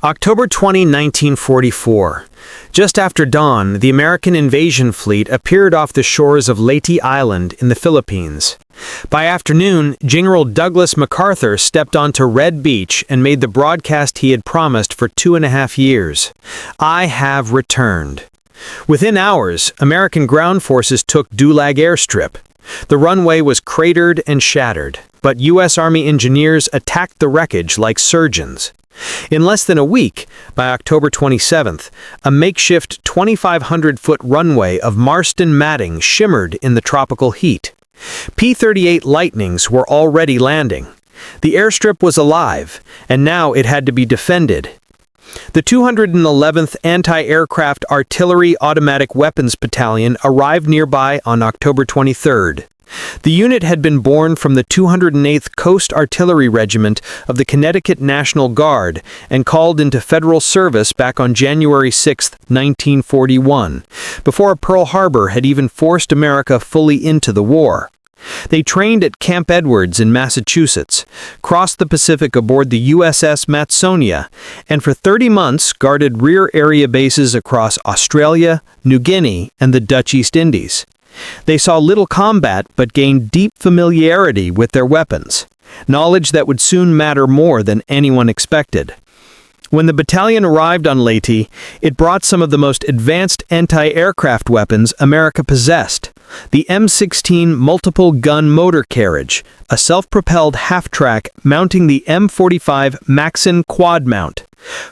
October 20, 1944. Just after dawn, the American invasion fleet appeared off the shores of Leyte Island in the Philippines. By afternoon, General Douglas MacArthur stepped onto Red Beach and made the broadcast he had promised for 2.5 years. "I have returned." Within hours, American ground forces took Dulag airstrip. The runway was cratered and shattered, but U.S. Army engineers attacked the wreckage like surgeons. In less than a week, by October 27th, a makeshift 2,500-foot runway of Marston matting shimmered in the tropical heat. P-38 Lightnings were already landing. The airstrip was alive, and now it had to be defended. The 211th Anti-Aircraft Artillery Automatic Weapons Battalion arrived nearby on October 23rd. The unit had been born from the 208th Coast Artillery Regiment of the Connecticut National Guard and called into federal service back on January 6, 1941, before Pearl Harbor had even forced America fully into the war. They trained at Camp Edwards in Massachusetts, crossed the Pacific aboard the USS Matsonia, and for 30 months guarded rear area bases across Australia, New Guinea, and the Dutch East Indies. They saw little combat but gained deep familiarity with their weapons, knowledge that would soon matter more than anyone expected. When the battalion arrived on Leyte, it brought some of the most advanced anti-aircraft weapons America possessed: the M16 multiple-gun motor carriage, a self-propelled half-track mounting the M45 Quad mount,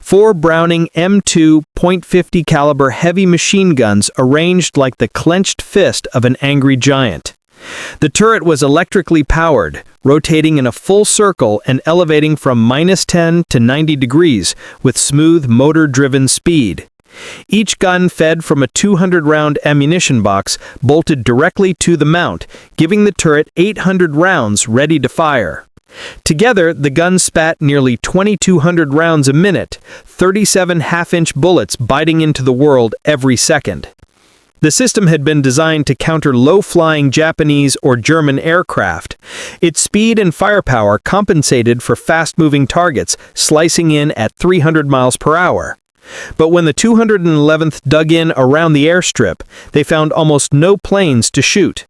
4 Browning M2 .50 caliber heavy machine guns arranged like the clenched fist of an angry giant. The turret was electrically powered, rotating in a full circle and elevating from -10 to 90 degrees with smooth motor-driven speed. Each gun fed from a 200-round ammunition box bolted directly to the mount, giving the turret 800 rounds ready to fire. Together, the guns spat nearly 2,200 rounds a minute, 37 half-inch bullets biting into the world every second. The system had been designed to counter low-flying Japanese or German aircraft. Its speed and firepower compensated for fast-moving targets slicing in at 300 miles per hour. But when the 211th dug in around the airstrip, they found almost no planes to shoot.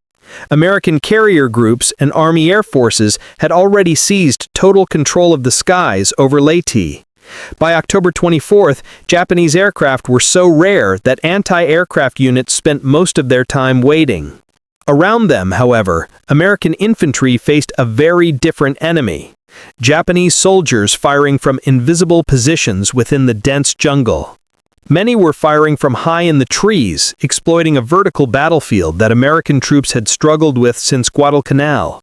American carrier groups and Army Air Forces had already seized total control of the skies over Leyte. By October 24th, Japanese aircraft were so rare that anti-aircraft units spent most of their time waiting. Around them, however, American infantry faced a very different enemy: Japanese soldiers firing from invisible positions within the dense jungle. Many were firing from high in the trees, exploiting a vertical battlefield that American troops had struggled with since Guadalcanal.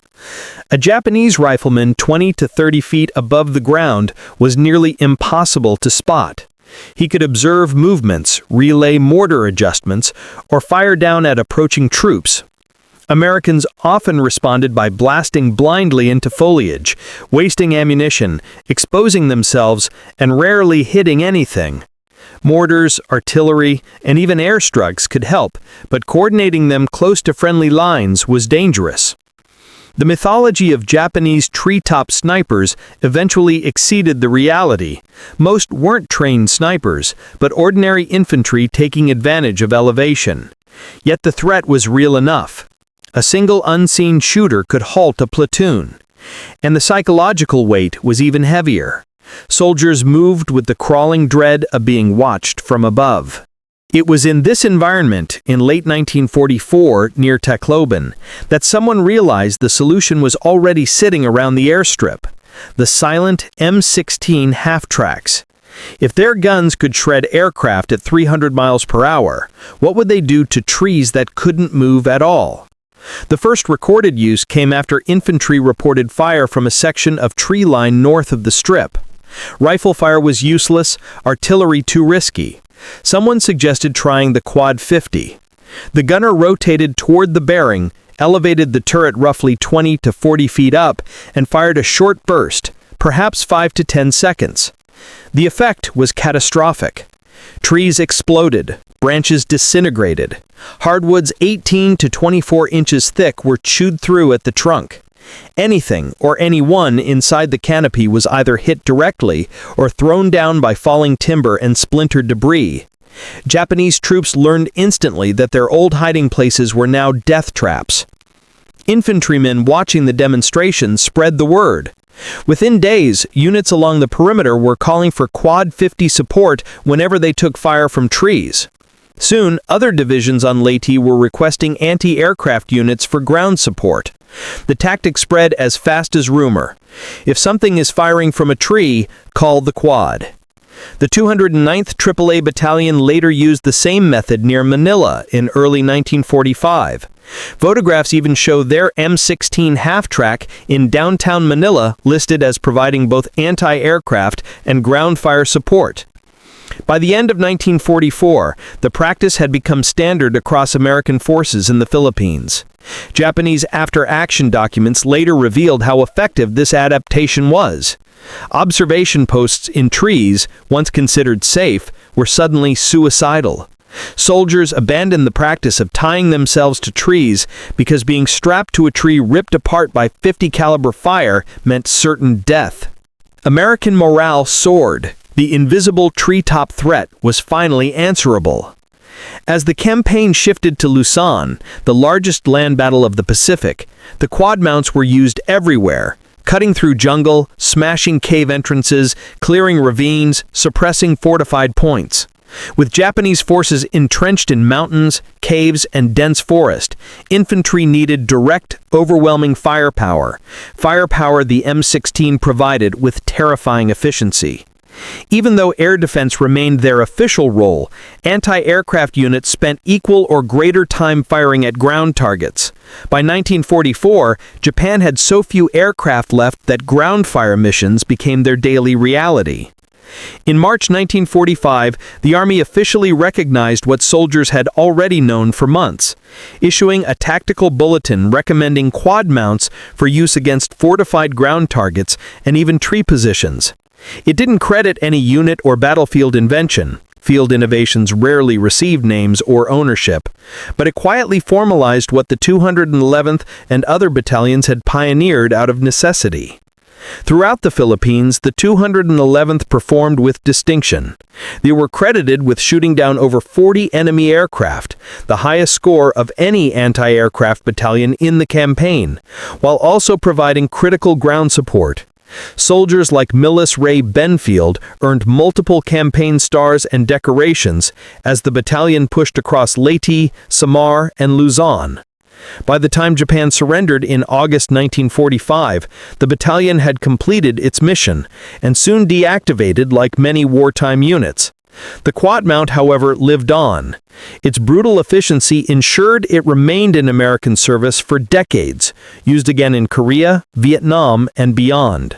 A Japanese rifleman 20 to 30 feet above the ground was nearly impossible to spot. He could observe movements, relay mortar adjustments, or fire down at approaching troops. Americans often responded by blasting blindly into foliage, wasting ammunition, exposing themselves, and rarely hitting anything. Mortars, artillery, and even airstrikes could help, but coordinating them close to friendly lines was dangerous. The mythology of Japanese treetop snipers eventually exceeded the reality. Most weren't trained snipers, but ordinary infantry taking advantage of elevation. Yet the threat was real enough. A single unseen shooter could halt a platoon. And the psychological weight was even heavier. Soldiers moved with the crawling dread of being watched from above. It was in this environment, in late 1944 near Tacloban, that someone realized the solution was already sitting around the airstrip: the silent M16 half-tracks. If their guns could shred aircraft at 300 miles per hour, what would they do to trees that couldn't move at all? The first recorded use came after infantry reported fire from a section of tree line north of the strip. Rifle fire was useless, artillery too risky. Someone suggested trying the Quad 50. The gunner rotated toward the bearing, elevated the turret roughly 20 to 40 feet up, and fired a short burst, perhaps 5 to 10 seconds. The effect was catastrophic. Trees exploded, branches disintegrated. Hardwoods 18 to 24 inches thick were chewed through at the trunk. Anything or anyone inside the canopy was either hit directly or thrown down by falling timber and splintered debris. Japanese troops learned instantly that their old hiding places were now death traps. Infantrymen watching the demonstration spread the word. Within days, units along the perimeter were calling for Quad 50 support whenever they took fire from trees. Soon, other divisions on Leyte were requesting anti-aircraft units for ground support. The tactic spread as fast as rumor. If something is firing from a tree, call the Quad. The 209th AAA Battalion later used the same method near Manila in early 1945. Photographs even show their M16 half-track in downtown Manila listed as providing both anti-aircraft and ground fire support. By the end of 1944, the practice had become standard across American forces in the Philippines. Japanese after-action documents later revealed how effective this adaptation was. Observation posts in trees, once considered safe, were suddenly suicidal. Soldiers abandoned the practice of tying themselves to trees because being strapped to a tree ripped apart by .50 caliber fire meant certain death. American morale soared. The invisible treetop threat was finally answerable. As the campaign shifted to Luzon, the largest land battle of the Pacific, the quad mounts were used everywhere, cutting through jungle, smashing cave entrances, clearing ravines, suppressing fortified points. With Japanese forces entrenched in mountains, caves, and dense forest, infantry needed direct, overwhelming firepower the M16 provided with terrifying efficiency. Even though air defense remained their official role, anti-aircraft units spent equal or greater time firing at ground targets. By 1944, Japan had so few aircraft left that ground fire missions became their daily reality. In March 1945, the Army officially recognized what soldiers had already known for months, issuing a tactical bulletin recommending quad mounts for use against fortified ground targets and even tree positions. It didn't credit any unit or battlefield invention. Field innovations rarely received names or ownership, but it quietly formalized what the 211th and other battalions had pioneered out of necessity. Throughout the Philippines, the 211th performed with distinction. They were credited with shooting down over 40 enemy aircraft, the highest score of any anti-aircraft battalion in the campaign, while also providing critical ground support. Soldiers like Millis Ray Benfield earned multiple campaign stars and decorations as the battalion pushed across Leyte, Samar, and Luzon. By the time Japan surrendered in August 1945, the battalion had completed its mission and soon deactivated like many wartime units. The quad mount, however, lived on. Its brutal efficiency ensured it remained in American service for decades, used again in Korea, Vietnam, and beyond.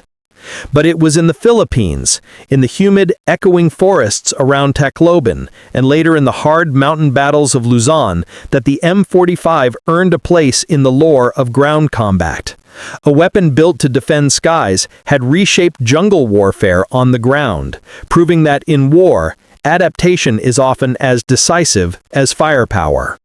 But it was in the Philippines, in the humid, echoing forests around Tacloban, and later in the hard mountain battles of Luzon, that the M45 earned a place in the lore of ground combat. A weapon built to defend skies had reshaped jungle warfare on the ground, proving that in war, adaptation is often as decisive as firepower.